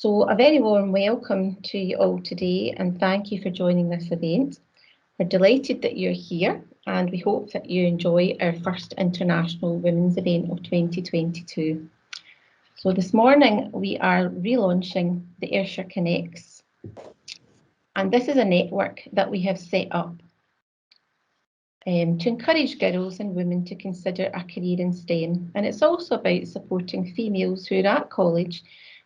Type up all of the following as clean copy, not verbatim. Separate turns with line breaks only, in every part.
So a very warm welcome to you all today and thank you for joining this event. We're delighted that you're here and we hope that you enjoy our first International Women's event of 2022. So this morning we are relaunching the Ayrshire Connects, and this is a network that we have set up to encourage girls and women to consider a career in STEM, and it's also about supporting females who are at college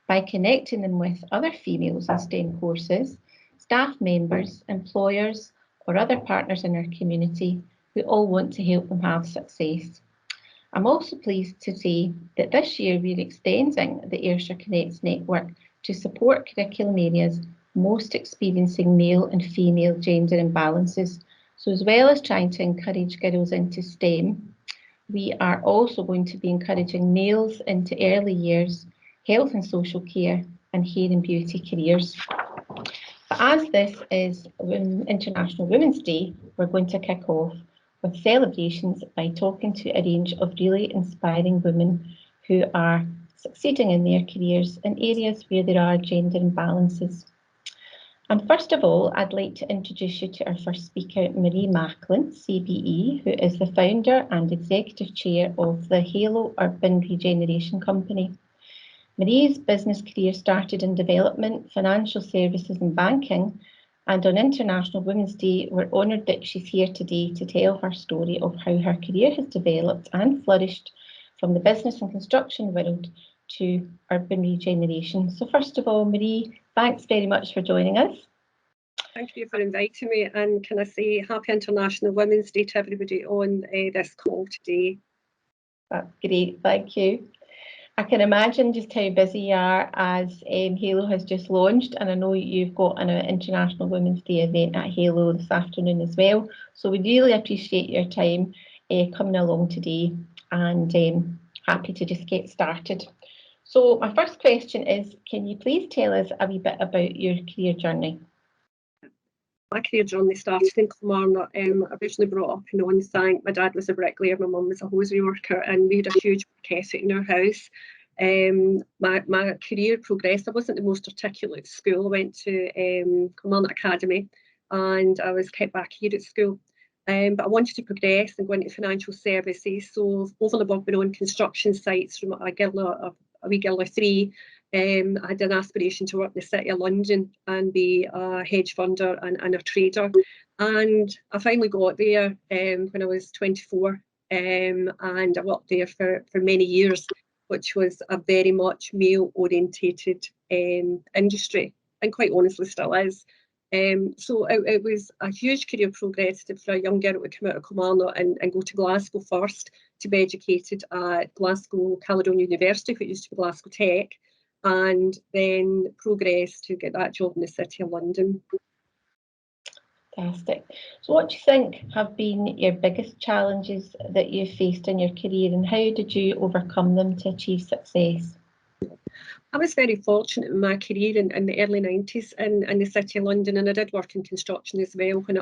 by connecting them with other females in STEM courses, staff members, employers or other partners in our community who all want to help them have success. I'm also pleased to say that this year we're extending the Ayrshire Connects network to support curriculum areas most experiencing male and female gender imbalances. So as well as trying to encourage girls into STEM, we are also going to be encouraging males into early years, health and social care and hair and beauty careers. But as this is International Women's Day, we're going to kick off with celebrations by talking to a range of really inspiring women who are succeeding in their careers in areas where there are gender imbalances. And first of all, I'd like to introduce you to our first speaker, Macklin Cbe, who is the founder and executive chair of the Halo Urban Regeneration Company. Marie's business career started in development, financial services and banking, and on International Women's Day, we're honoured that she's here today to tell her story of how her career has developed and flourished from the business and construction world to urban regeneration. So first of all, Marie, thanks very much for joining us.
Thank you for inviting me, and can I say Happy International Women's Day to everybody on this call today.
That's great, thank you. I can imagine just how busy you are as Halo has just launched, and I know you've got an International Women's Day event at Halo this afternoon as well. So we really appreciate your time coming along today, and happy to just get started. So my first question is, can you please tell us a wee bit about your career journey?
My career journey started in Kilmarnock. Originally brought up in Onsang. My dad was a bricklayer, my mum was a hosiery worker, and we had a huge work ethic in our house. My career progressed. I wasn't the most articulate at school. I went to Kilmarnock Academy and I was kept back here at school. But I wanted to progress and go into financial services. So over and above being on construction sites from a wee girl of 3, I had an aspiration to work in the City of London and be a hedge funder and a trader. And I finally got there when I was 24, and I worked there for many years, which was a very much male-orientated industry, and quite honestly still is. So it was a huge career progress for a young girl to come out of Kilmarnock and go to Glasgow first to be educated at Glasgow Caledonian University, which used to be Glasgow Tech, and then progress to get that job in the City of London.
Fantastic. So what do you think have been your biggest challenges that you've faced in your career, and how did you overcome them to achieve success?
I was very fortunate in my career in the early 90s in the City of London, and I did work in construction as well. When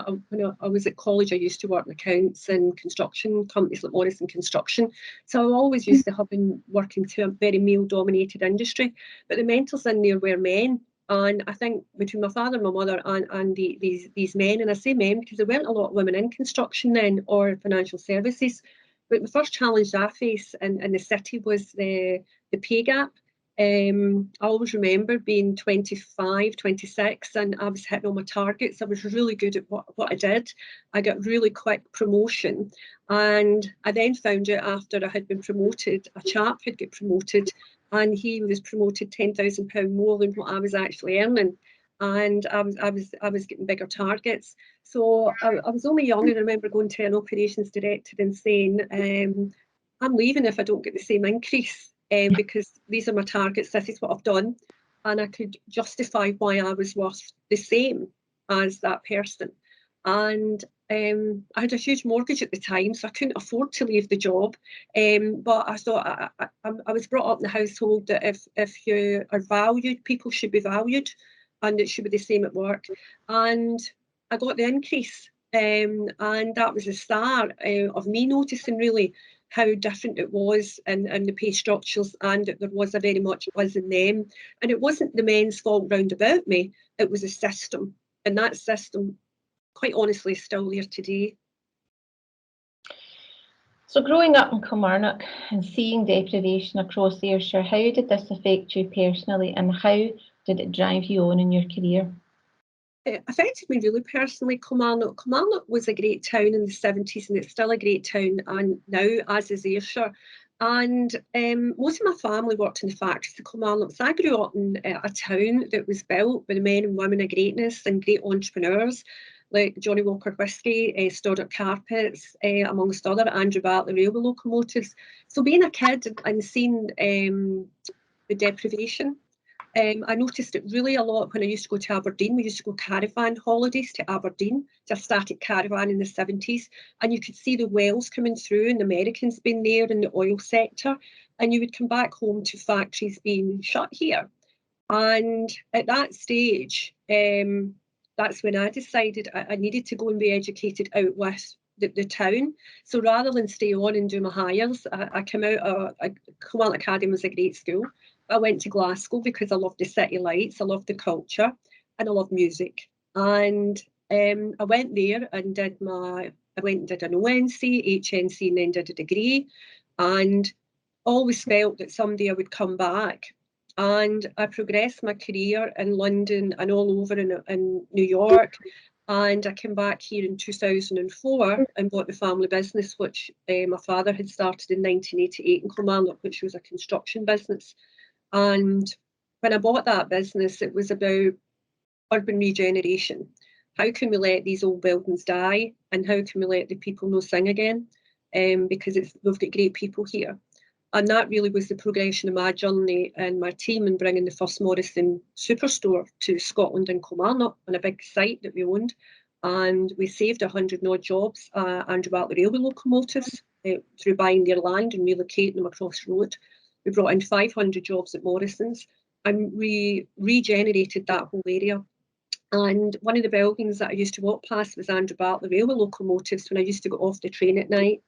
I was at college, I used to work in accounts and construction companies like Morrison Construction. So I always used to have been working to a very male-dominated industry. But the mentors in there were men. And I think between my father and my mother and these men, and I say men because there weren't a lot of women in construction then or financial services. But the first challenge I faced in the city was the pay gap. I always remember being 25, 26, and I was hitting all my targets. I was really good at what I did. I got really quick promotion, and I then found out after I had been promoted, a chap had got promoted, and he was promoted £10,000 more than what I was actually earning, and I was getting bigger targets. So I was only young, and I remember going to an operations director and saying, "I'm leaving if I don't get the same increase." Because these are my targets, this is what I've done, and I could justify why I was worth the same as that person. And I had a huge mortgage at the time, so I couldn't afford to leave the job. But I thought I was brought up in the household that if you are valued, people should be valued, and it should be the same at work. And I got the increase, and that was the start of me noticing really how different it was and the pay structures, and that there was a very much us and them. And it wasn't the men's fault round about me, it was a system. And that system, quite honestly, is still there today.
So growing up in Kilmarnock and seeing deprivation across Ayrshire, how did this affect you personally, and how did it drive you on in your career?
It affected me really personally. Kilmarnock was a great town in the 70s, and it's still a great town and now, as is Ayrshire. And most of my family worked in the factories of Kilmarnock. So I grew up in a town that was built by the men and women of greatness and great entrepreneurs like Johnny Walker Whisky, Stoddart Carpets, amongst other, Andrew Bartlett railway locomotives. So being a kid and seeing the deprivation, I noticed it really a lot when I used to go to Aberdeen. We used to go caravan holidays to Aberdeen. So I started caravan in the 70s, and you could see the wells coming through and the Americans being there in the oil sector. And you would come back home to factories being shut here. And at that stage, that's when I decided I needed to go and be educated out with the town. So rather than stay on and do my hires, I came out, Kilmarnock Academy was a great school. I went to Glasgow because I loved the city lights, I loved the culture, and I loved music. And I went there and did an ONC, HNC, and then did a degree. And always felt that someday I would come back. And I progressed my career in London and all over in New York. And I came back here in 2004 and bought the family business, which my father had started in 1988 in Kilmarnock, which was a construction business. And when I bought that business, it was about urban regeneration. How can we let these old buildings die, and how can we let the people no sing again? Because we've got great people here. And that really was the progression of my journey and my team in bringing the first Morrison superstore to Scotland and Kilmarnock on a big site that we owned. And we saved 100 odd jobs, Andrew Bartlett railway locomotives, through buying their land and relocating them across the road. We brought in 500 jobs at Morrison's, and we regenerated that whole area. And one of the buildings that I used to walk past was Andrew Bartlett railway locomotives when I used to go off the train at night.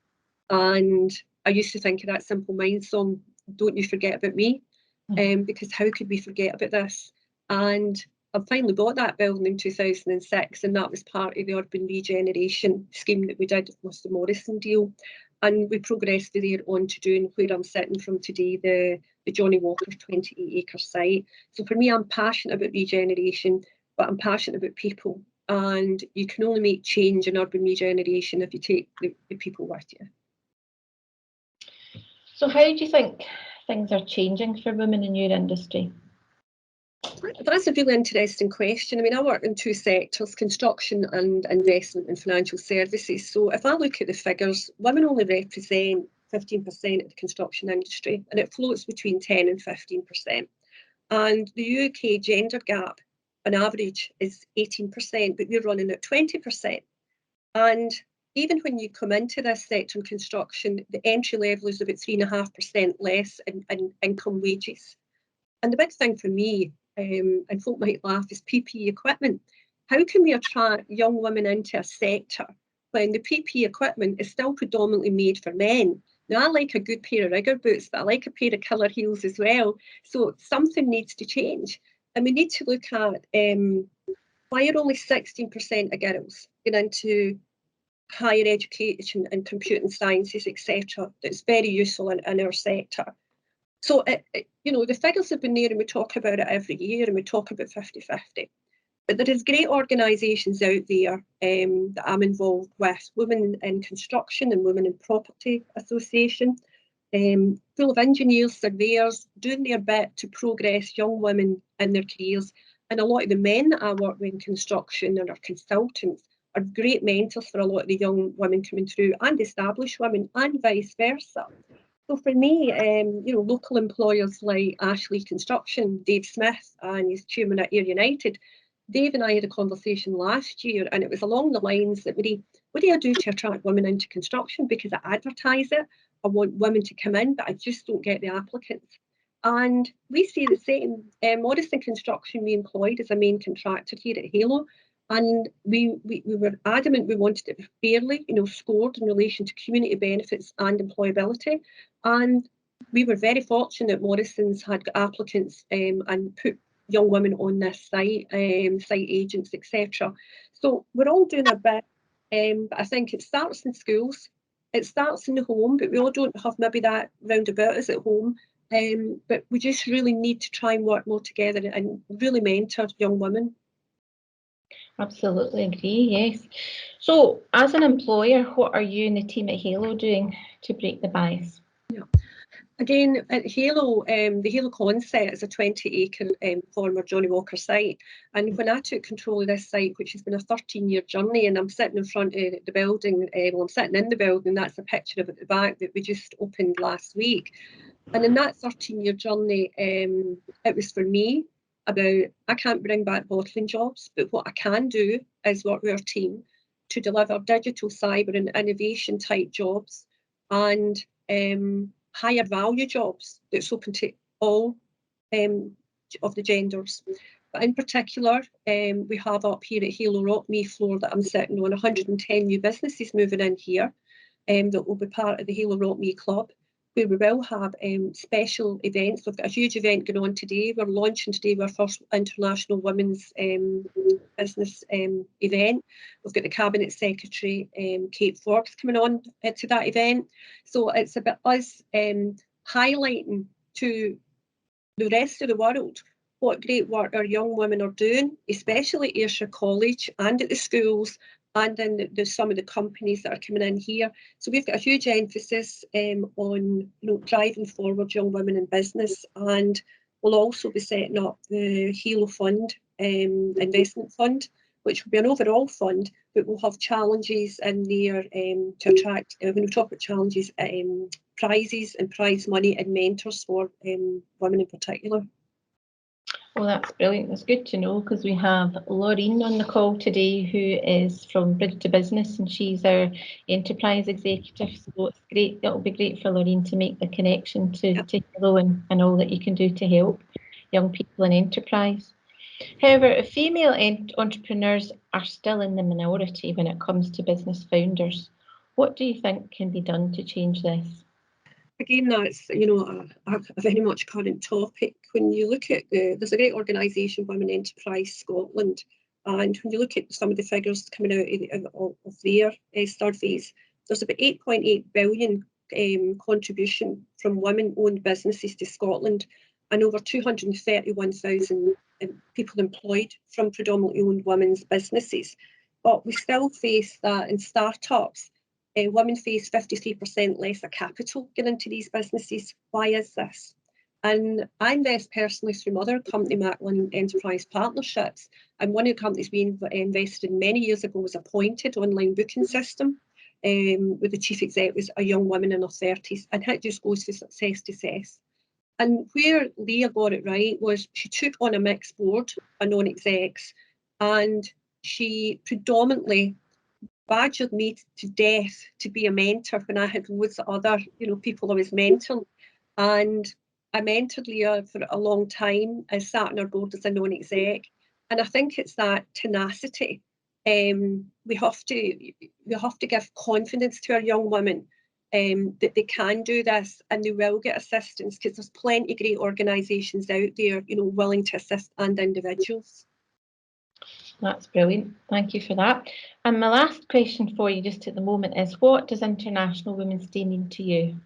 And I used to think of that Simple Minds song, Don't You Forget About Me, because how could we forget about this? And I finally bought that building in 2006, and that was part of the urban regeneration scheme that we did with the Morrison deal. And we progressed there on to doing where I'm sitting from today, the Johnny Walker 28-acre site. So for me, I'm passionate about regeneration, but I'm passionate about people. And you can only make change in urban regeneration if you take the people with you.
So how do you think things are changing for women in your industry?
That's a really interesting question. I mean, I work in two sectors, construction and investment and financial services. So if I look at the figures, women only represent 15% of the construction industry, and it floats between 10 and 15%. And the UK gender gap on average is 18%, but we're running at 20%. And even when you come into this sector in construction, the entry level is about 3.5% less in income wages. And the big thing for me, and folk might laugh, is PPE equipment. How can we attract young women into a sector when the PPE equipment is still predominantly made for men? Now, I like a good pair of rigger boots, but I like a pair of colour heels as well. So something needs to change. And we need to look at why are only 16% of girls going into higher education and computing sciences, etc. That's very useful in our sector. So, the figures have been there, and we talk about it every year, and we talk about 50-50. But there is great organisations out there that I'm involved with, Women in Construction and Women in Property Association, full of engineers, surveyors, doing their bit to progress young women in their careers. And a lot of the men that I work with in construction and our consultants are great mentors for a lot of the young women coming through, and established women, and vice versa. So for me, local employers like Ashley Construction, Dave Smith, and his chairman at Air United, Dave and I had a conversation last year, and it was along the lines that, what do I do to attract women into construction? Because I advertise it, I want women to come in, but I just don't get the applicants. And we see the same. Morrison Construction we employed as a main contractor here at Halo. And we were adamant we wanted it fairly, scored in relation to community benefits and employability. And we were very fortunate Morrison's had got applicants and put young women on this site, site agents, etc. So we're all doing a bit, but I think it starts in schools, it starts in the home, but we all don't have maybe that roundabout us at home. But we just really need to try and work more together and really mentor young women.
Absolutely agree, yes. So as an employer, what are you and the team at Halo doing to break the bias?
Yeah. Again, at Halo, the Halo concept is a 20-acre former Johnny Walker site. And when I took control of this site, which has been a 13-year journey, and I'm sitting in front of the building, I'm sitting in the building, that's a picture of it at the back that we just opened last week. And in that 13-year journey, it was for me about, I can't bring back bottling jobs, but what I can do is work with our team to deliver digital, cyber and innovation type jobs and higher value jobs that's open to all of the genders. But in particular, we have up here at Halo Rock Me floor that I'm sitting on 110 new businesses moving in here that will be part of the Halo Rock Me Club, where we will have special events. We've got a huge event going on today. We're launching today our first International Women's Business event. We've got the Cabinet Secretary, Kate Forbes, coming on to that event. So it's about us highlighting to the rest of the world what great work our young women are doing, especially at Ayrshire College and at the schools, and then some of the companies that are coming in here. So we've got a huge emphasis on driving forward young women in business, and we'll also be setting up the Halo Fund investment fund, which will be an overall fund, but we'll have challenges in there to attract, when we talk about challenges, prizes and prize money and mentors for women in particular.
Well, that's brilliant. That's good to know, because we have Laureen on the call today, who is from Bridge to Business, and she's our enterprise executive. So it's great. It'll be great for Laureen to make the connection to Halo and all that you can do to help young people in enterprise. However, female entrepreneurs are still in the minority when it comes to business founders. What do you think can be done to change this?
Again, that's a very much current topic. When you look at there's a great organisation, Women Enterprise Scotland, and when you look at some of the figures coming out of their surveys, there's about 8.8 billion contribution from women-owned businesses to Scotland, and over 231,000 people employed from predominantly owned women's businesses. But we still face that in startups. Women face 53% less of capital getting into these businesses. Why is this? And I invest personally through my other company, Macklin Enterprise Partnerships. And one of the companies we invested in many years ago was a Pointed online booking system, with the chief executive, a young woman in her 30s, and it just goes from success to success. And where Leah got it right was she took on a mixed board of non-execs, and she predominantly badgered me to death to be a mentor when I had loads of other people I was mentoring. And I mentored Leah for a long time. I sat on her board as a non-exec, and I think it's that tenacity. We have to give confidence to our young women that they can do this and they will get assistance, because there's plenty of great organisations out there willing to assist, and individuals.
That's brilliant. Thank you for that. And my last question for you just at the moment is, what does International Women's Day mean to you?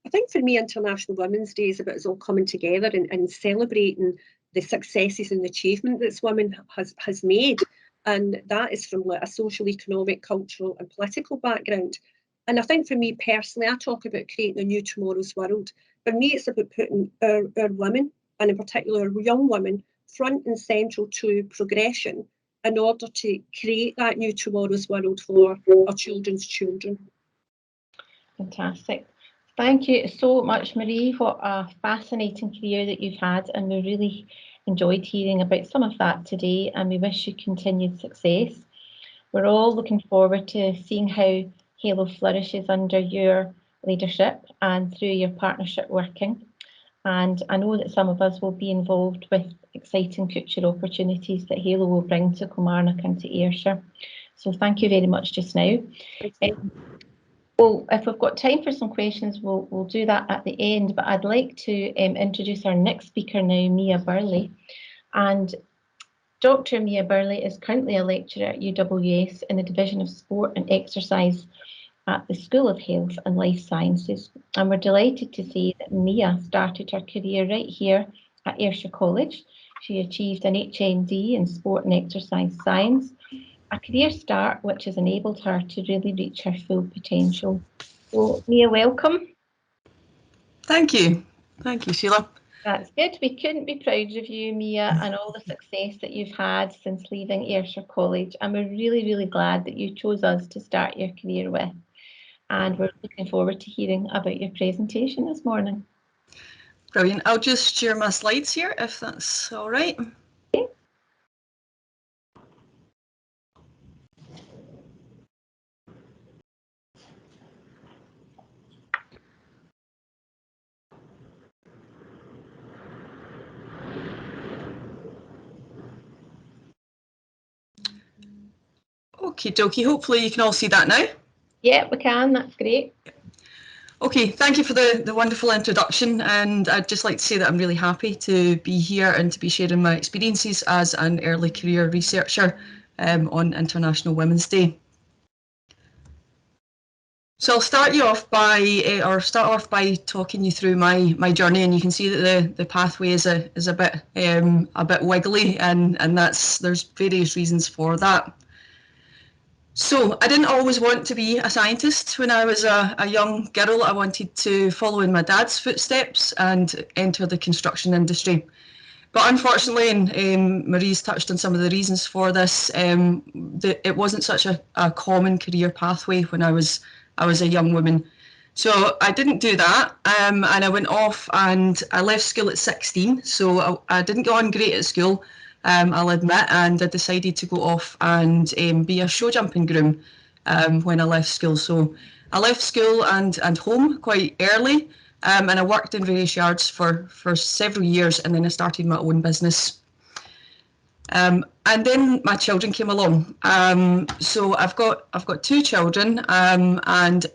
I think for me, International Women's Day is about us all coming together and celebrating the successes and achievement that this woman has made. And that is from a social, economic, cultural and political background. And I think for me personally, I talk about creating a new tomorrow's world. For me, it's about putting our women, and in particular our young women, front and central to progression in order to create that new tomorrow's world for our children's children.
Fantastic. Thank you so much, Marie. What a fascinating career that you've had, and we really enjoyed hearing about some of that today, and we wish you continued success. We're all looking forward to seeing how Halo flourishes under your leadership and through your partnership working. And I know that some of us will be involved with exciting future opportunities that Halo will bring to Kilmarnock and to Ayrshire. So thank you very much just now. Well, if we've got time for some questions, we'll do that at the end, but I'd like to introduce our next speaker now, Mia Burley. And Dr. Mia Burley is currently a lecturer at UWS in the Division of Sport and Exercise at the School of Health and Life Sciences. And we're delighted to say that Mia started her career right here at Ayrshire College. She achieved an HND in Sport and Exercise Science, a career start which has enabled her to really reach her full potential. So, Mia, welcome.
Thank you. Thank you, Sheila.
That's good. We couldn't be prouder of you, Mia, and all the success that you've had since leaving Ayrshire College. And we're really, really glad that you chose us to start your career with. And we're looking forward to hearing about your presentation this morning.
Brilliant. I'll just share my slides here, if that's all right.
Okay.
Okie dokie, hopefully you can all see that now.
Yeah, we can, that's great.
Okay, thank you for the wonderful introduction, and I'd just like to say that I'm really happy to be here and to be sharing my experiences as an early career researcher on International Women's Day. So I'll start off by talking you through my journey, and you can see that the pathway is a bit wiggly, and there's various reasons for that. So I didn't always want to be a scientist. When I was a young girl, I wanted to follow in my dad's footsteps and enter the construction industry. But unfortunately, and Marie's touched on some of the reasons for this, it wasn't such a common career pathway when I was a young woman. So I didn't do that, and I went off and I left school at 16, so I didn't go on great at school. I'll admit, and I decided to go off and be a show jumping groom when I left school. So I left school and home quite early, and I worked in various yards for several years, and then I started my own business. And then my children came along. So I've got two children, and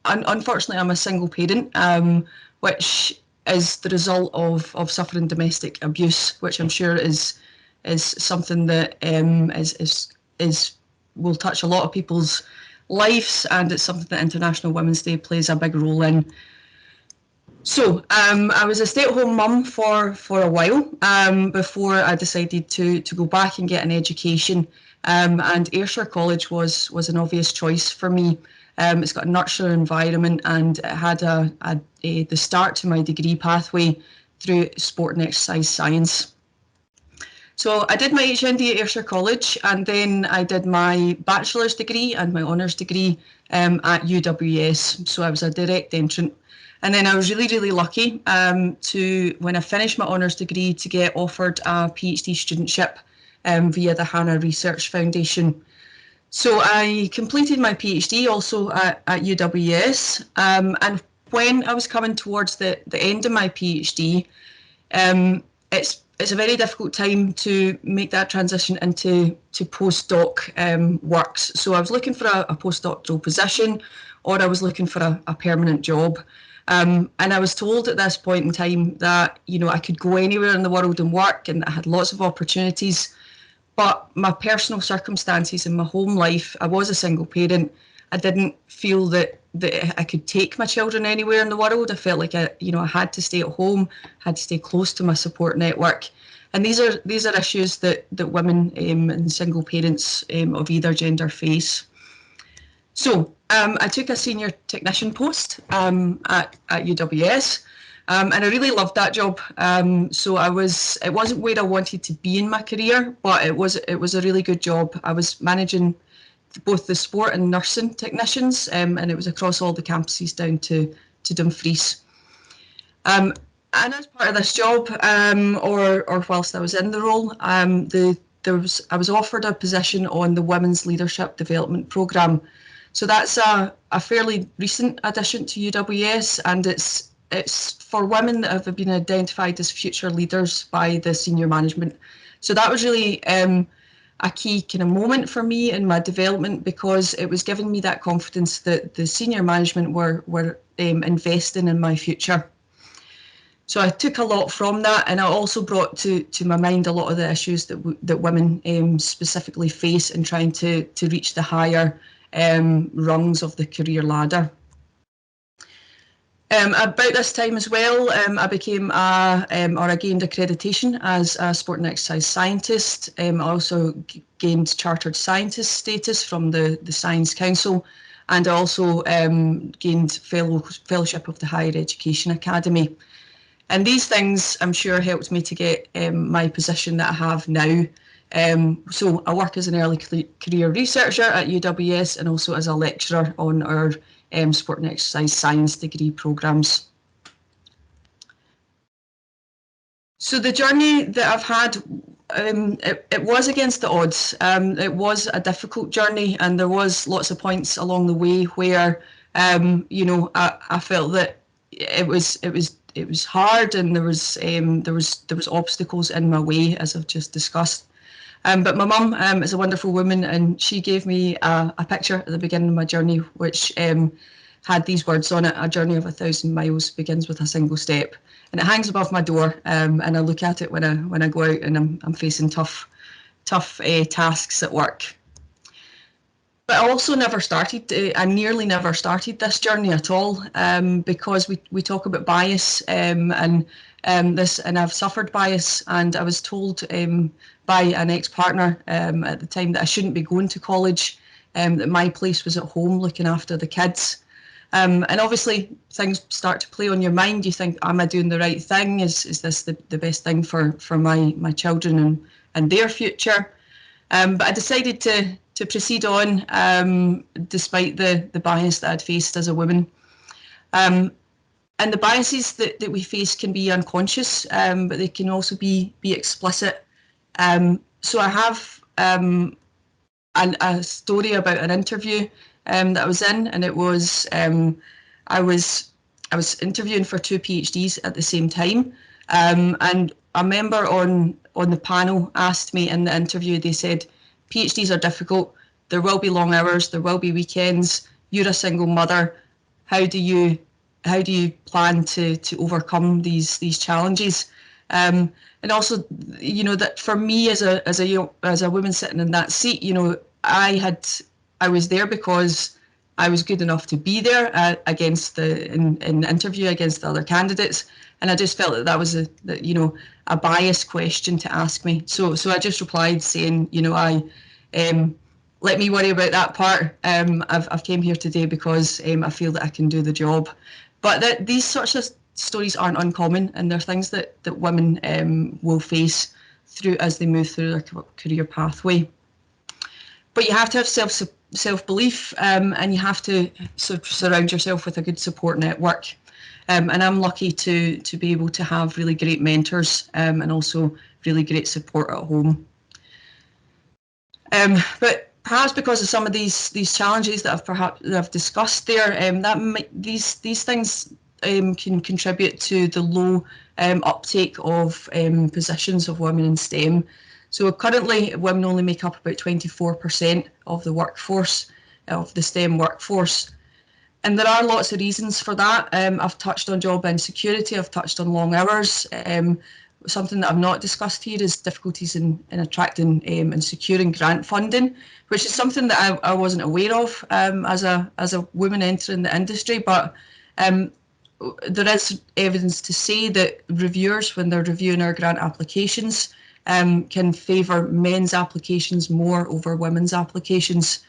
unfortunately I'm a single parent, which is the result of suffering domestic abuse, which I'm sure is something that will touch a lot of people's lives, and it's something that International Women's Day plays a big role in. So I was a stay-at-home mum for a while before I decided to go back and get an education, and Ayrshire College was an obvious choice for me. It's got a nurturing environment, and it had the start to my degree pathway through sport and exercise science. So I did my HND at Ayrshire College, and then I did my bachelor's degree and my honours degree at UWS. So I was a direct entrant. And then I was really, really lucky when I finished my honours degree, to get offered a PhD studentship via the Hannah Research Foundation. So I completed my PhD also at UWS, and when I was coming towards the end of my PhD, it's a very difficult time to make that transition into postdoc works. So I was looking for a postdoctoral position, or I was looking for a permanent job. And I was told at this point in time that, I could go anywhere in the world and work, and I had lots of opportunities. But my personal circumstances in my home life, I was a single parent. I didn't feel that I could take my children anywhere in the world. I felt like I had to stay at home, had to stay close to my support network. And these are issues that women and single parents of either gender face. So I took a senior technician post at UWS, and I really loved that job. So it wasn't where I wanted to be in my career, but it was a really good job. I was managing both the sport and nursing technicians, and it was across all the campuses down to Dumfries. And as part of this job, or whilst I was in the role, I was offered a position on the Women's Leadership Development Programme. So that's a fairly recent addition to UWS, and it's it's for women that have been identified as future leaders by the senior management. So that was really a key kind of moment for me in my development, because it was giving me that confidence that the senior management were investing in my future. So I took a lot from that, and I also brought to my mind a lot of the issues that women specifically face in trying to reach the higher rungs of the career ladder. About this time as well, I became I gained accreditation as a sport and exercise scientist. I also gained chartered scientist status from the Science Council, and I also gained fellowship of the Higher Education Academy. And these things, I'm sure, helped me to get my position that I have now. So I work as an early career researcher at UWS, and also as a lecturer on our sport and exercise science degree programmes. So the journey that I've had, it was against the odds. It was a difficult journey, and there was lots of points along the way where, you know, I felt that it was hard, and there was obstacles in my way, as I've just discussed. But my mum is a wonderful woman, and she gave me a picture at the beginning of my journey, which had these words on it: "A journey of 1,000 miles begins with a single step." And it hangs above my door, and I look at it when I go out and I'm facing tough tasks at work. But I also never started, I nearly never started this journey at all, because we talk about bias, and I've suffered bias, and I was told by an ex-partner at the time that I shouldn't be going to college, that my place was at home looking after the kids. And obviously things start to play on your mind. You think, am I doing the right thing? Is this the best thing for my children and their future? But I decided to proceed on, despite the bias that I'd faced as a woman. And the biases that we face can be unconscious, but they can also be explicit. So I have a story about an interview that I was in, and it was I was interviewing for 2 PhDs at the same time, and a member on the panel asked me in the interview. They said, PhDs are difficult, there will be long hours, there will be weekends, you're a single mother, how do you plan to overcome these challenges? And also, you know, that for me as a woman sitting in that seat, you know, I was there because I was good enough to be there against in the interview against the other candidates, and I just felt that was a biased question to ask me. So I just replied saying, you know, let me worry about that part. I've came here today because I feel that I can do the job. But these sorts of stories aren't uncommon, and they're things that women will face as they move through their career pathway. But you have to have self-belief, and you have to sort of surround yourself with a good support network. And I'm lucky to be able to have really great mentors, and also really great support at home. But perhaps because of some of these challenges that I've discussed there, these things can contribute to the low uptake of positions of women in STEM. So currently, women only make up about 24% of the workforce, of the STEM workforce. And there are lots of reasons for that. I've touched on job insecurity, I've touched on long hours. Something that I've not discussed here is difficulties in attracting and securing grant funding, which is something that I wasn't aware of as a woman entering the industry. But there is evidence to say that reviewers, when they're reviewing our grant applications, can favour men's applications more over women's applications.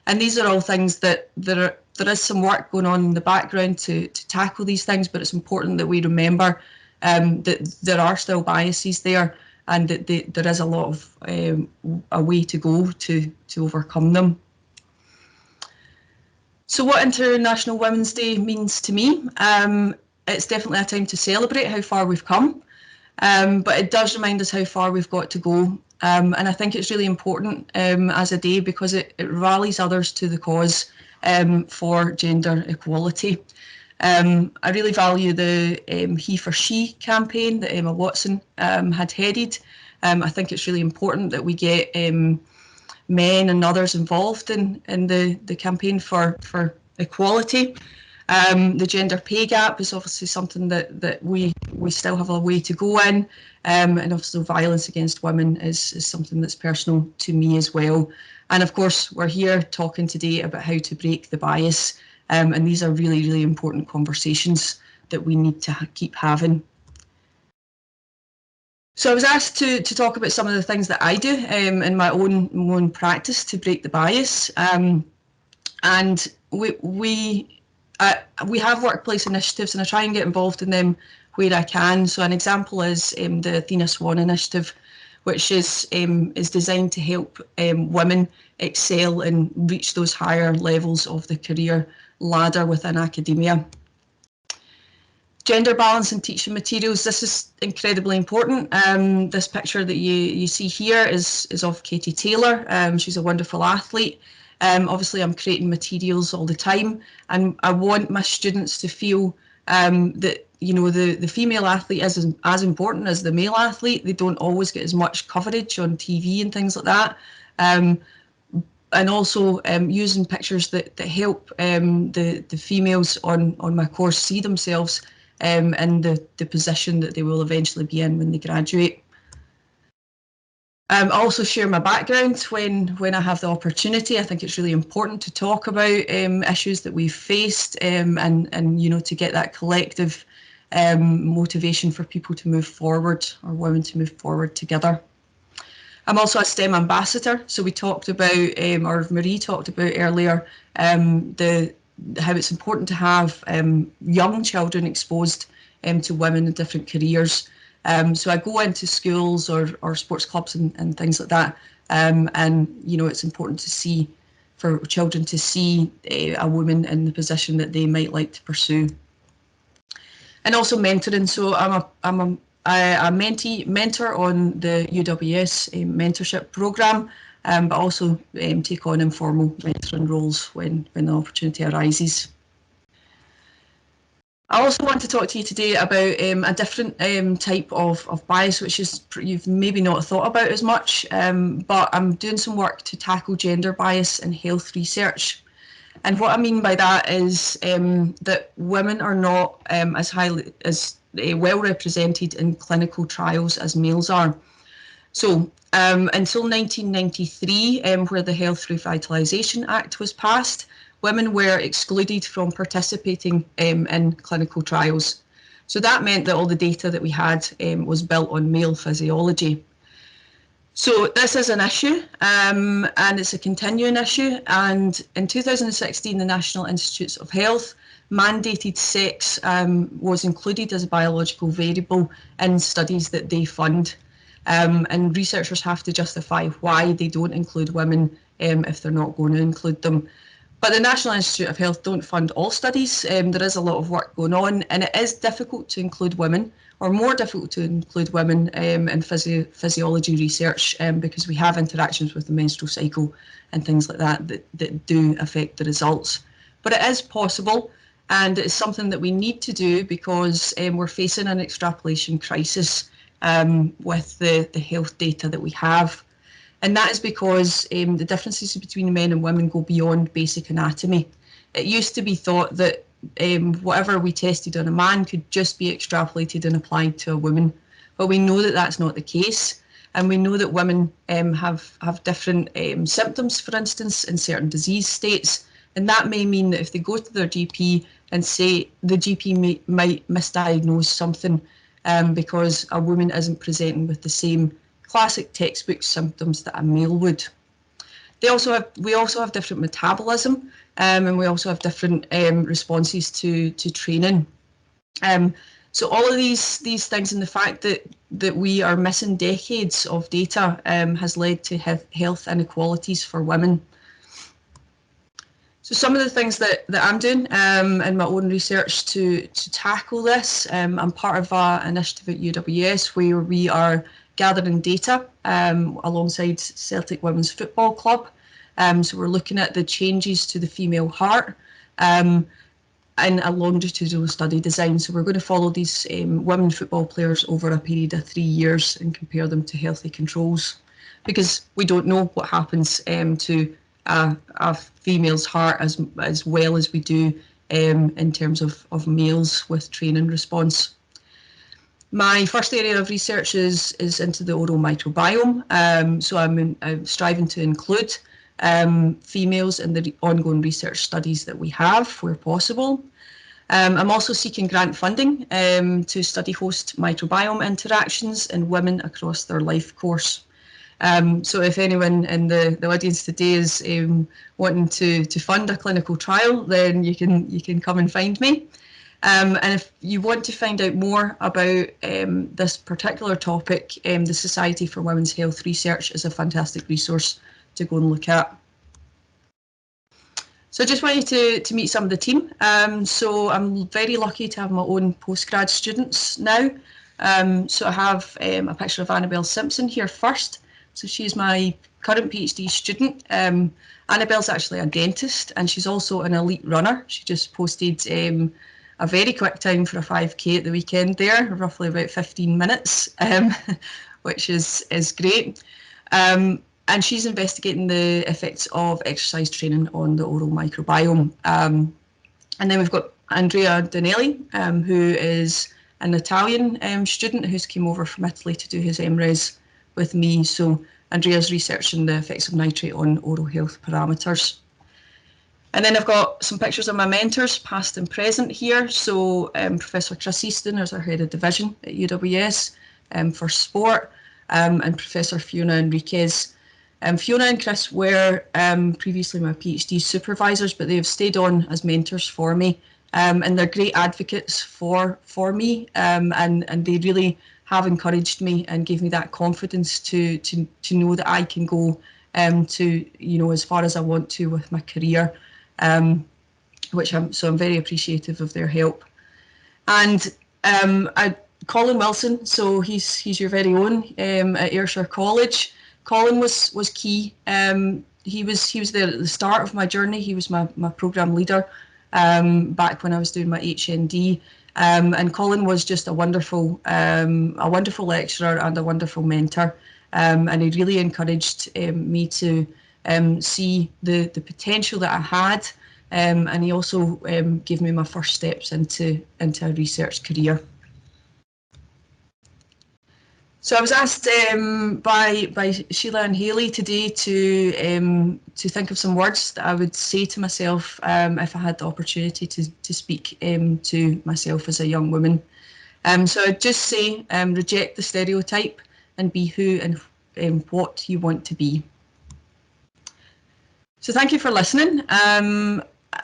And these are all things that there is some work going on in the background to tackle these things, but it's important that we remember that there are still biases there, and that there is a lot of a way to go to overcome them. So what International Women's Day means to me, it's definitely a time to celebrate how far we've come, but it does remind us how far we've got to go. And I think it's really important as a day because it rallies others to the cause for gender equality. I really value the He for She campaign that Emma Watson had headed. I think it's really important that we get men and others involved in the campaign for equality. The gender pay gap is obviously something that we still have a way to go in, and also violence against women is something that's personal to me as well. And of course, we're here talking today about how to break the bias, and these are really, really important conversations that we need to keep having. So I was asked to talk about some of the things that I do in my own practice to break the bias, and we have workplace initiatives, and I try and get involved in them where I can. So an example is the Athena Swan initiative, which is designed to help women excel and reach those higher levels of the career ladder within academia. Gender balance in teaching materials, this is incredibly important. This picture that you see here is of Katie Taylor. She's a wonderful athlete. Obviously, I'm creating materials all the time, and I want my students to feel that the female athlete is as important as the male athlete. They don't always get as much coverage on TV and things like that. And also using pictures that help the females on my course see themselves in the position that they will eventually be in when they graduate. I also share my background when I have the opportunity. I think it's really important to talk about issues that we've faced and to get that collective motivation for people to move forward, or women to move forward together. I'm also a STEM ambassador, so we talked about, or Marie talked about earlier, how it's important to have young children exposed to women in different careers. So I go into schools or sports clubs and things like that, and it's important for children to see a woman in the position that they might like to pursue. And also mentoring. So I'm a mentor on the UWS mentorship programme, but also take on informal mentoring roles when the opportunity arises. I also want to talk to you today about a different type of bias, which is you've maybe not thought about as much, but I'm doing some work to tackle gender bias in health research. And what I mean by that is that women are not as well represented in clinical trials as males are. So until 1993, where the Health Revitalisation Act was passed, women were excluded from participating in clinical trials. So that meant that all the data that we had was built on male physiology. So this is an issue, and it's a continuing issue. And in 2016, the National Institutes of Health mandated sex was included as a biological variable in studies that they fund. And researchers have to justify why they don't include women if they're not going to include them. But the National Institute of Health don't fund all studies. There is a lot of work going on, and it is difficult to include women, or more difficult to include women in physiology research because we have interactions with the menstrual cycle and things like that do affect the results. But it is possible, and it's something that we need to do because we're facing an extrapolation crisis with the health data that we have. And that is because the differences between men and women go beyond basic anatomy. It used to be thought that whatever we tested on a man could just be extrapolated and applied to a woman. But we know that that's not the case. And we know that women have different symptoms, for instance, in certain disease states. And that may mean that if they go to their GP and say the GP might misdiagnose something because a woman isn't presenting with the same classic textbook symptoms that a male would. We also have different metabolism, and we also have different responses to training. So all of these things, and the fact that we are missing decades of data has led to health inequalities for women. So some of the things that I'm doing in my own research to tackle this, I'm part of an initiative at UWS where we are gathering data alongside Celtic Women's Football Club. So we're looking at the changes to the female heart. in a longitudinal study design. So we're going to follow these women football players over a period of 3 years and compare them to healthy controls, because we don't know what happens to a female's heart as well as we do in terms of males with training response. My first area of research is into the oral microbiome, so I'm striving to include females in the ongoing research studies that we have where possible. I'm also seeking grant funding to study host microbiome interactions in women across their life course. So if anyone in the audience today is wanting to fund a clinical trial, then you can come and find me. And if you want to find out more about this particular topic, the Society for Women's Health Research is a fantastic resource to go and look at. So I just want you to meet some of the team. So I'm very lucky to have my own postgrad students now. So I have a picture of Annabelle Simpson here first. So she's my current PhD student. Annabelle's actually a dentist, and she's also an elite runner. She just posted a very quick time for a 5K at the weekend there, roughly about 15 minutes, which is great. And she's investigating the effects of exercise training on the oral microbiome. And then we've got Andrea Danelli, who is an Italian student who's came over from Italy to do his MRes with me. So Andrea's researching the effects of nitrate on oral health parameters. And then I've got some pictures of my mentors, past and present here. So Professor Chris Easton is our head of division at UWS for sport, and Professor Fiona Enriquez. Fiona and Chris were previously my PhD supervisors, but they have stayed on as mentors for me, and they're great advocates for me, and they really have encouraged me and gave me that confidence to know that I can go to as far as I want to with my career, I'm very appreciative of their help. And Colin Wilson, so he's your very own at Ayrshire College. Colin was key. He was there at the start of my journey. He was my programme leader back when I was doing my HND. And Colin was just a wonderful lecturer and a wonderful mentor. And he really encouraged me to see the potential that I had. And he also gave me my first steps into a research career. So I was asked by Sheila and Hayley today to think of some words that I would say to myself if I had the opportunity to speak to myself as a young woman. So I'd just say reject the stereotype and be who and what you want to be. So thank you for listening.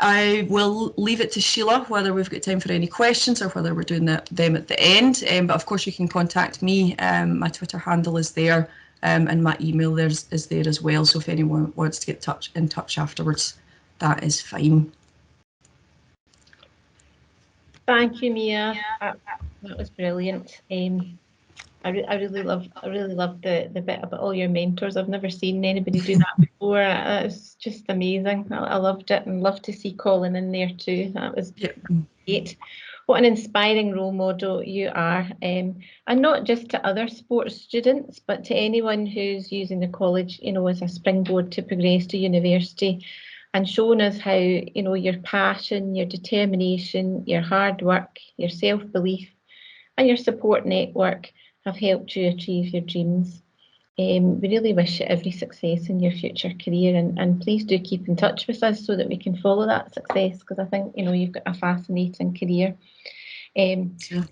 I will leave it to Sheila whether we've got time for any questions or whether we're doing them at the end. But of course you can contact me. My Twitter handle is there, and my email is there as well. So if anyone wants to get in touch afterwards, that is fine.
Thank you, Mia. That was brilliant. I really loved the bit about all your mentors. I've never seen anybody do that before. It's just amazing. I loved it, and love to see Colin in there too. That was great. What an inspiring role model you are, and not just to other sports students, but to anyone who's using the college, as a springboard to progress to university, and showing us how your passion, your determination, your hard work, your self-belief, and your support network have helped you achieve your dreams. We really wish you every success in your future career, and please do keep in touch with us so that we can follow that success, because I think you've got a fascinating career. If you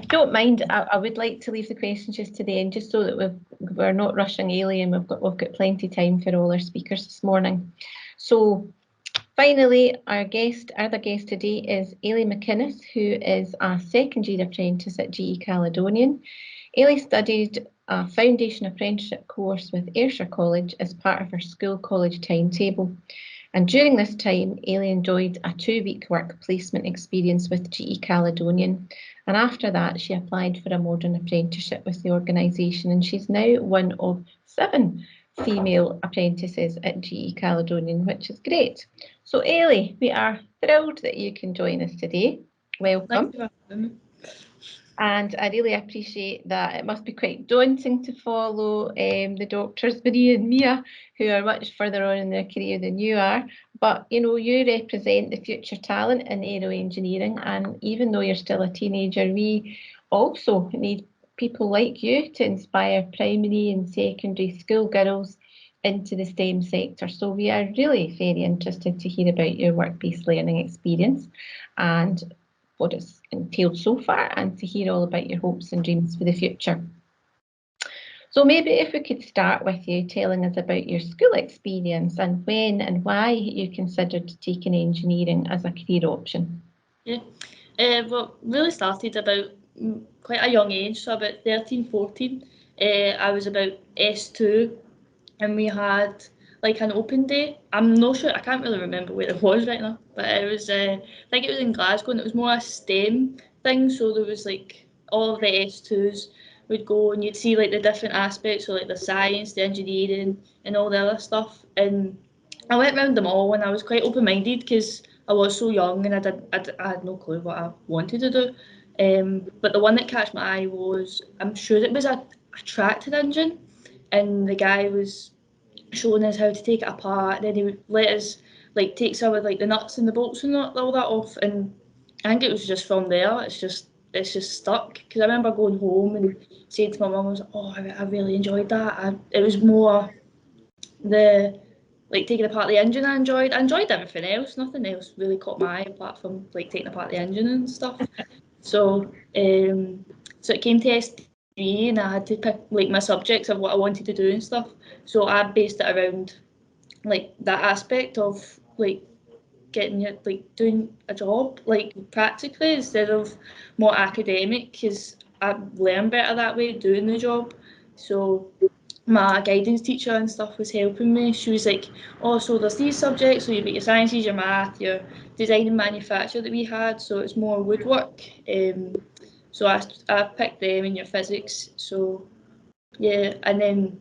don't mind, I would like to leave the questions just to the end, just so that we're not rushing Ailey, and we've got plenty of time for all our speakers this morning. So finally, our other guest today is Ailey McInnes, who is a second-year apprentice at GE Caledonian. Ailey studied a foundation apprenticeship course with Ayrshire College as part of her school college timetable. And during this time, Ailey enjoyed a 2-week work placement experience with GE Caledonian. And after that, she applied for a modern apprenticeship with the organisation. And she's now one of 7 female apprentices at GE Caledonian, which is great. So Ailey, we are thrilled that you can join us today. Welcome.
Thank you for having me.
And I really appreciate that. It must be quite daunting to follow the doctors, Maria and Mia, who are much further on in their career than you are. But, you know, you represent the future talent in aero engineering. And even though you're still a teenager, we also need people like you to inspire primary and secondary school girls into the STEM sector. So we are really very interested to hear about your work-based learning experience and what it's entailed so far, and to hear all about your hopes and dreams for the future. So maybe if we could start with you telling us about your school experience and when and why you considered taking engineering as a career option.
Yeah, well, really started about quite a young age, so about 13, 14. I was about S2 and we had like an open day. I'm not sure, I can't really remember where it was right now, but it was, I think it was in Glasgow, and it was more a STEM thing. So there was like all of the S2s would go and you'd see like the different aspects, so like the science, the engineering and all the other stuff. And I went round them all and I was quite open-minded because I was so young and I had no clue what I wanted to do. But the one that catch my eye was, I'm sure it was a tractor engine, and the guy was showing us how to take it apart. Then he would let us like take some of like the nuts and the bolts and all that off. And I think it was just from there. It's just stuck. Because I remember going home and saying to my mum, I was like, oh, I really enjoyed that. It was more the like taking apart the engine. I enjoyed everything else. Nothing else really caught my eye apart from like taking apart the engine and stuff. So so it came to S3 and I had to pick like my subjects of what I wanted to do and stuff. So I based it around like that aspect of like getting your like doing a job like practically instead of more academic, because I learn better that way doing the job. So my guidance teacher and stuff was helping me. She was like, oh, so there's these subjects, so you've got your sciences, your math, your design and manufacture that we had, so it's more woodwork. So I picked them in your physics. So yeah, and then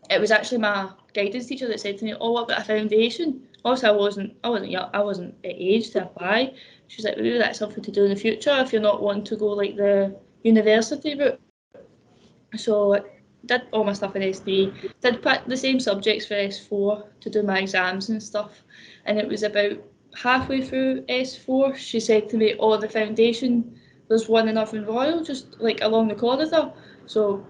it was actually my guidance teacher that said to me, oh, what about a foundation? Also, I wasn't young, I wasn't at age to apply. She was like, maybe that's something to do in the future if you're not wanting to go like the university route. So I did all my stuff in S3, did pick the same subjects for S4 to do my exams and stuff. And it was about halfway through S4, she said to me, oh, the foundation, there's one in Irvine Royal, just like along the corridor. So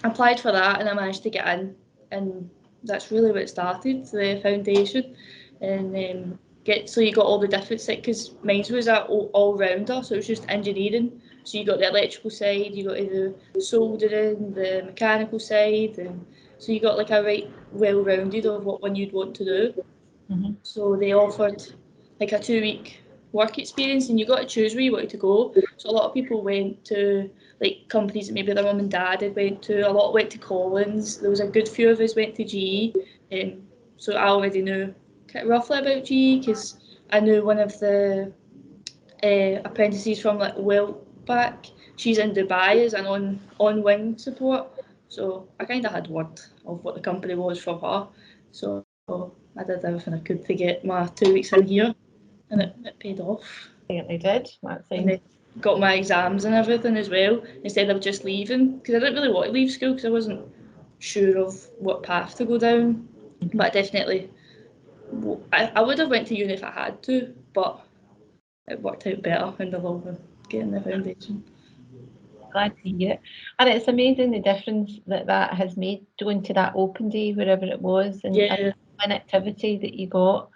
I applied for that and I managed to get in, and that's really what it started, the foundation. And so you got all the different, because mine was an all-rounder, so it was just engineering. So you got the electrical side, you got the soldering, the mechanical side, and so you got like a right well-rounded of what one you'd want to do.
Mm-hmm.
So they offered like a 2-week work experience, and you got to choose where you wanted to go. So a lot of people went to like companies that maybe their mum and dad had went to. A lot went to Collins. There was a good few of us went to GE. So I already knew roughly about GE because I knew one of the apprentices from like back. She's in Dubai as an on wing support. So I kind of had word of what the company was from her. So I did everything I could to get my 2 weeks in here, and it paid off.
I think they did. That's
And then got my exams and everything as well, instead of just leaving, because I didn't really want to leave school because I wasn't sure of what path to go down. But definitely, I would have went to uni if I had to, but it worked out better in the long run, getting the foundation.
Glad to hear it. And it's amazing the difference that has made going to that open day, wherever it was, and an activity that you got.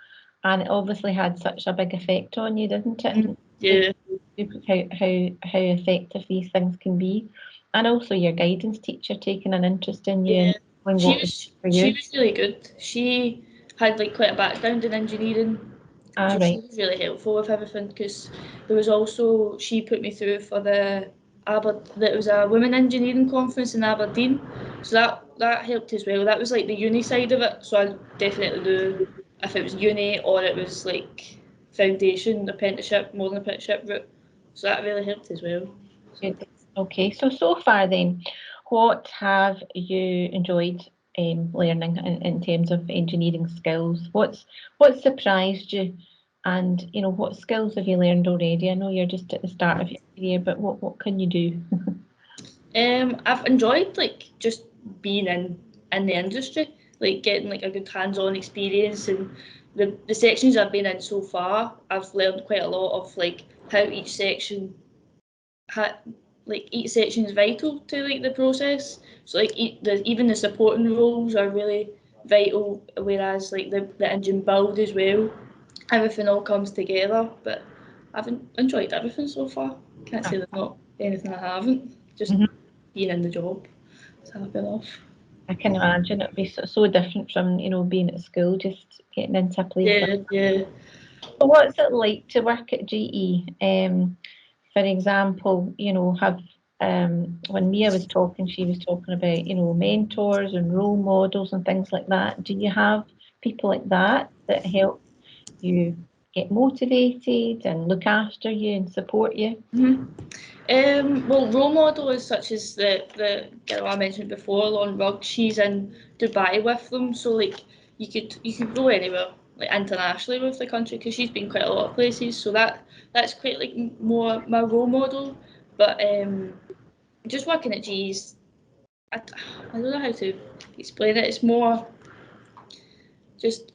And it obviously had such a big effect on you, didn't it?
Yeah.
How effective these things can be. And also your guidance teacher taking an interest in you. And
she was really good. She had like quite a background in engineering. So she was really helpful with everything, because there was also, she put me through for there was a women engineering conference in Aberdeen, so that helped as well. That was like the uni side of it, so I definitely knew if it was uni or it was like foundation, apprenticeship, more than apprenticeship route, so that really helped as well.
Good. Okay, so far then, what have you enjoyed learning in terms of engineering skills? What's surprised you, and what skills have you learned already? I know you're just at the start of your career, but what can you do?
I've enjoyed just being in the industry, getting a good hands-on experience, and the sections I've been in so far, I've learned quite a lot of how each section each section is vital to the process. So even the supporting roles are really vital, whereas the engine build as well, everything all comes together. But I've enjoyed everything so far. Can't say there's not anything I haven't. Just being in the job, it's happy enough.
I can imagine it'd be so different from being at school, just getting into a place.
Yeah.
So what's it like to work at GE? For example, have when Mia was talking, she was talking about mentors and role models and things like that. Do you have people like that help you get motivated and look after you and support you?
Well, role model is such as the girl I mentioned before, Lauren Rugg. She's in Dubai with them, so you could go anywhere internationally with the country, because she's been quite a lot of places. So that's quite more my role model. But just working at GE's, I don't know how to explain it. It's more just,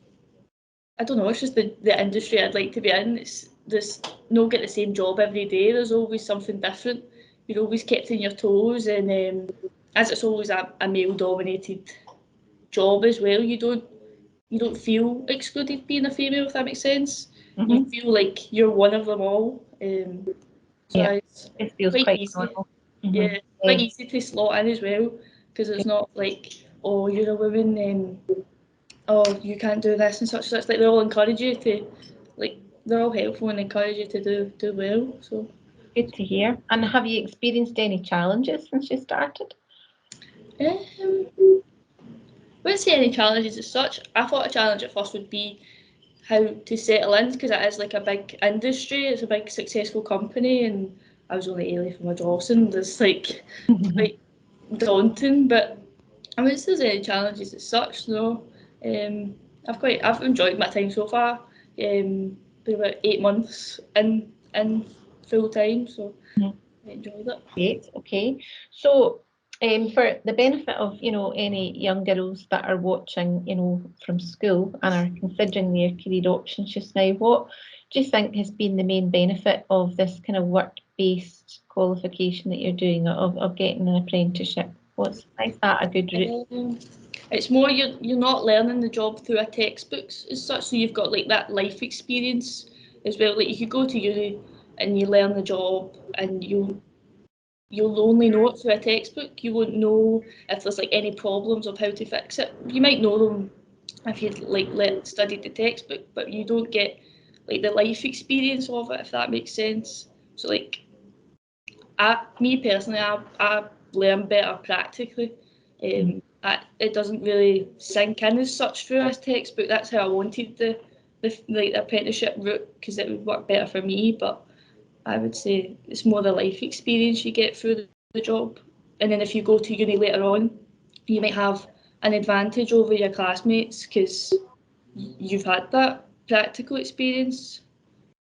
I don't know, it's just the industry I'd like to be in. It's just not get the same job every day. There's always something different. You're always kept on your toes, and as it's always a male-dominated job as well, you don't feel excluded being a female, if that makes sense. You feel like you're one of them all. So
it feels quite
easy.
normal.
Yeah, quite easy to slot in as well, because it's not oh, you're a woman, oh, you can't do this and such. So it's they all encourage you to, they're all helpful and encourage you to do well. So
good to hear. And have you experienced any challenges since you started?
I wouldn't say any challenges as such. I thought a challenge at first would be how to settle in, because it is a big industry. It's a big successful company, and I was only Ailey from a Dawson. There's quite daunting, but I wouldn't say there's any challenges as such. No, I've enjoyed my time so far. Been about 8 months in full time, so I enjoyed it.
Great. Okay. So, for the benefit of any young girls that are watching, from school and are considering their career options just now, what do you think has been the main benefit of this kind of work-based qualification that you're doing, of getting an apprenticeship? Why is that a good route?
It's more you're not learning the job through a textbook as such, so you've got that life experience as well. You could go to uni and you learn the job, and you'll only know it through a textbook. You won't know if there's any problems of how to fix it. You might know them if you'd studied the textbook, but you don't get the life experience of it, if that makes sense. So me personally, I learn better practically. It doesn't really sink in as such through a textbook. That's how I wanted the apprenticeship route, because it would work better for me. But I would say it's more the life experience you get through the job. And then if you go to uni later on, you might have an advantage over your classmates, because you've had that practical experience.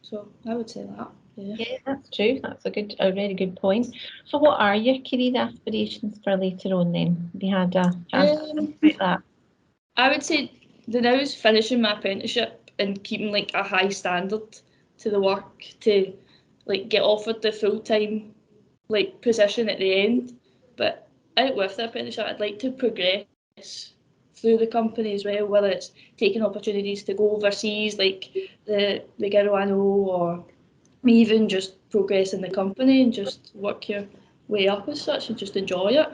So I would say that.
Yeah, that's true. That's a very good point. So what are your career aspirations for later on then? Have you had a chance to think about that?
I would say the now is finishing my apprenticeship and keeping a high standard to the work, to get offered the full-time position at the end. But out with the apprenticeship, I'd like to progress through the company as well, whether it's taking opportunities to go overseas like the girl I know, or even just progress in the company and just work your way up as such and just enjoy it.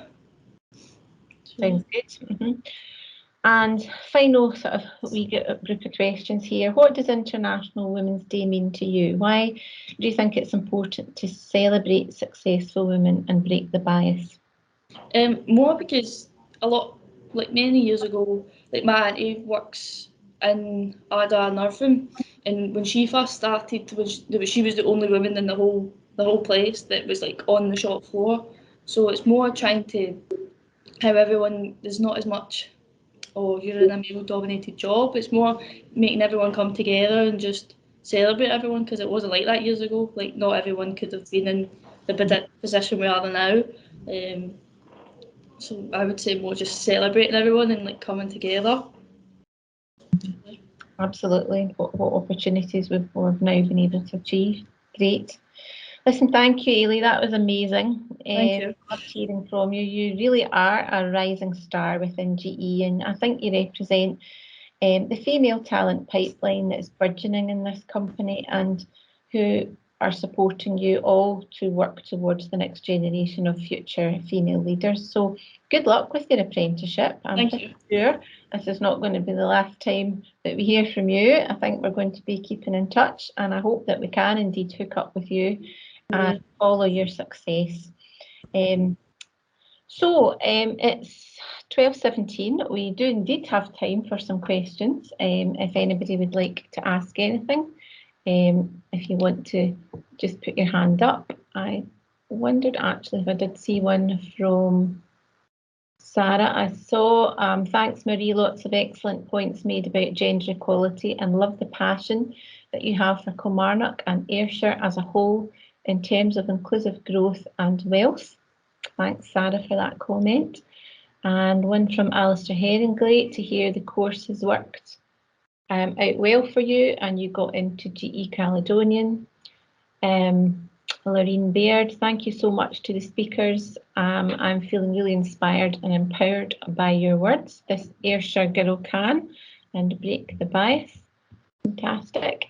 Sounds good. And final sort of we get a group of questions here. What does International Women's Day mean to you? Why do you think it's important to celebrate successful women and break the bias?
More because a lot, many years ago, my auntie works in Ada nursing, and when she first started, she was the only woman in the whole place that was on the shop floor. So it's more trying to how everyone, there's not as much oh, you're in a male-dominated job. It's more making everyone come together and just celebrate everyone, because it wasn't like that years ago. Like, not everyone could have been in the position we are now. So I would say more just celebrating everyone and like coming together.
Absolutely. What opportunities we've now been able to achieve. Great. Listen, thank you, Ailey. That was amazing.
Thank you.
Loved hearing from you. You really are a rising star within GE, and I think you represent the female talent pipeline that is burgeoning in this company, and who are supporting you all to work towards the next generation of future female leaders. So good luck with your apprenticeship. I'm pretty sure this is not going to be the last time that we hear from you. I think we're going to be keeping in touch, and I hope that we can indeed hook up with you and follow your success. It's 12:17. We do indeed have time for some questions. If anybody would like to ask anything, if you want to just put your hand up. I wondered actually if I did see one from Sarah. I saw, thanks Marie, lots of excellent points made about gender equality, and love the passion that you have for Kilmarnock and Ayrshire as a whole in terms of inclusive growth and wealth. Thanks, Sarah, for that comment. And one from Alistair Herring, great to hear the course has worked out well for you and you got into GE Caledonian. Lorraine Baird, thank you so much to the speakers. I'm feeling really inspired and empowered by your words. This Ayrshire girl can, and break the bias. Fantastic.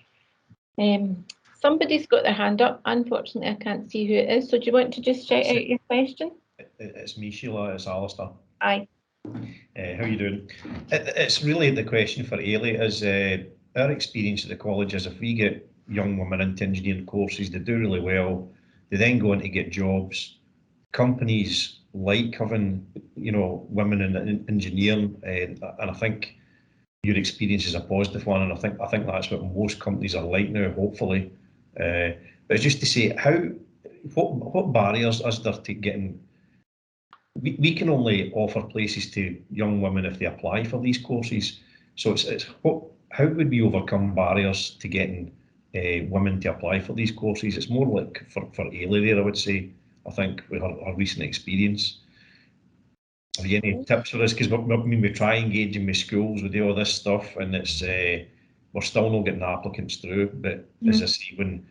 Somebody's got their hand up. Unfortunately, I can't see who it is. So do you want to just shout out your question?
It's me, Sheila. It's Alistair.
Aye.
How are you doing? It's really the question for Ailey is our experience at the college is if we get young women into engineering courses, they do really well. They then go on to get jobs. Companies like having, women in engineering, and I think your experience is a positive one, and I think that's what most companies are like now, hopefully. But just to say, what barriers is there to getting? We can only offer places to young women if they apply for these courses. So how would we overcome barriers to getting women to apply for these courses? It's more like for Ailey there, I would say. I think with her recent experience. Have you any tips for us? Because we try engaging with schools, we do all this stuff, and it's we're still not getting applicants through. But as I say, when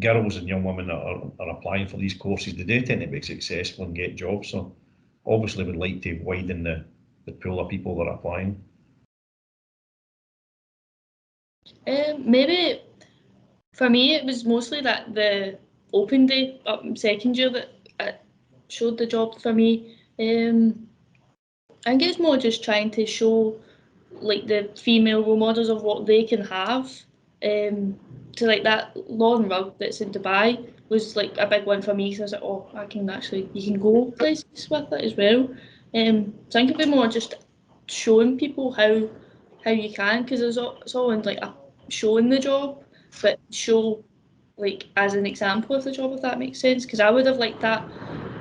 girls and young women are applying for these courses, they do tend to be successful and get jobs. So obviously we'd like to widen the pool of people that are applying.
Maybe for me it was mostly that the open day up in second year that showed the job for me. I think it's more just trying to show like the female role models of what they can have. So like that lawn rug that's in Dubai was like a big one for me, because I was like, oh, you can go places with it as well. So I think it'd be more just showing people how you can, because it's all in like showing the job, but show like as an example of the job, if that makes sense. Because I would have liked that.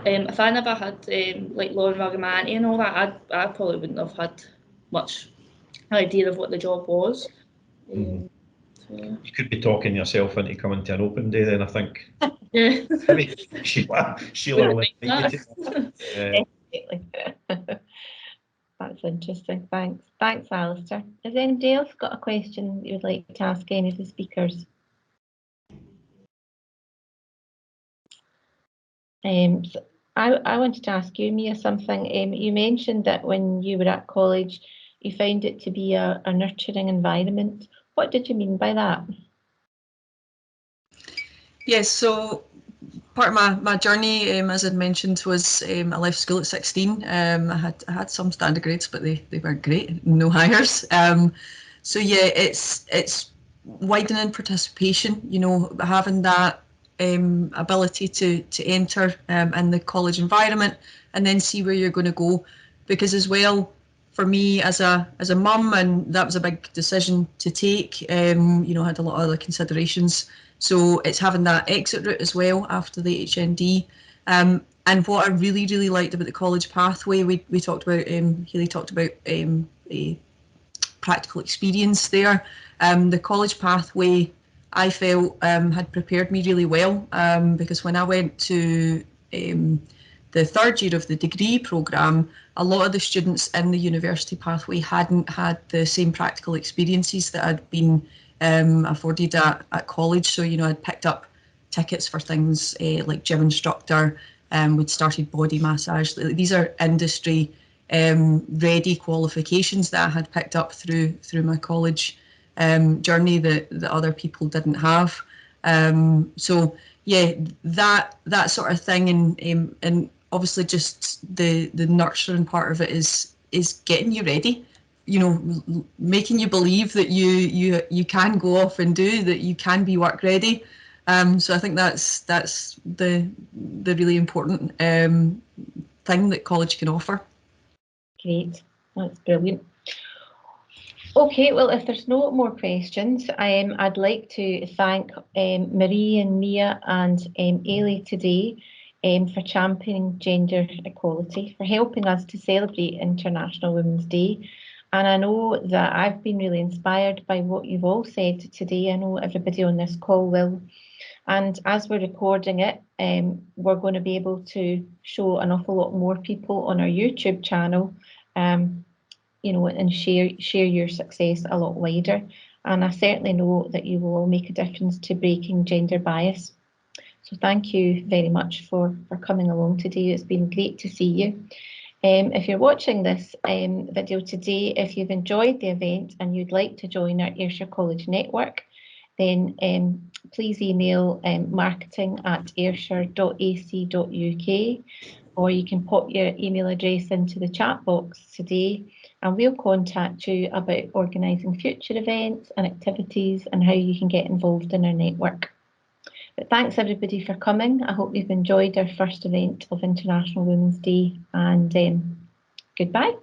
If I never had like lawn rug and my auntie and all that, I probably wouldn't have had much idea of what the job was. So, yeah.
You could be talking yourself into coming to an open day then, I think.
Yeah.
I mean, Sheila will invite you to
that. That's interesting. Thanks, Alistair. Has anybody else got a question you would like to ask any of the speakers? So I wanted to ask you, Mia, something. You mentioned that when you were at college, you found it to be a nurturing environment. What did you mean by that?
Yes, so part of my journey, as I'd mentioned, was I left school at 16. I had some standard grades, but they weren't great, no hires. So yeah, it's widening participation, having that ability to enter in the college environment and then see where you're going to go. Because as well, for me as a mum, and that was a big decision to take, had a lot of other considerations. So it's having that exit route as well after the HND. And what I really, really liked about the college pathway, we talked about, Hayley talked about practical experience there. The college pathway, I felt, had prepared me really well, because when I went to the third year of the degree programme, a lot of the students in the university pathway hadn't had the same practical experiences that I'd been afforded at college. So, you know, I'd picked up tickets for things like gym instructor, we'd started body massage. These are industry ready qualifications that I had picked up through my college journey that other people didn't have. So yeah, that sort of thing, and obviously just the nurturing part of it is getting you ready, you know, making you believe that you can go off and do that, you can be work ready. So I think that's the really important thing that college can offer.
Great, that's brilliant. Okay, well, if there's no more questions, I'd like to thank Marie and Mia and Ailey today for championing gender equality, for helping us to celebrate International Women's Day. And I know that I've been really inspired by what you've all said today. I know everybody on this call will. And as we're recording it, we're going to be able to show an awful lot more people on our YouTube channel, you know, and share your success a lot wider. And I certainly know that you will all make a difference to breaking gender bias. So thank you very much for coming along today. It's been great to see you. If you're watching this video today, if you've enjoyed the event and you'd like to join our Ayrshire College network, then please email marketing@ayrshire.ac.uk, or you can pop your email address into the chat box today, and we'll contact you about organising future events and activities and how you can get involved in our network. But thanks everybody for coming. I hope you've enjoyed our first event of International Women's Day, and goodbye.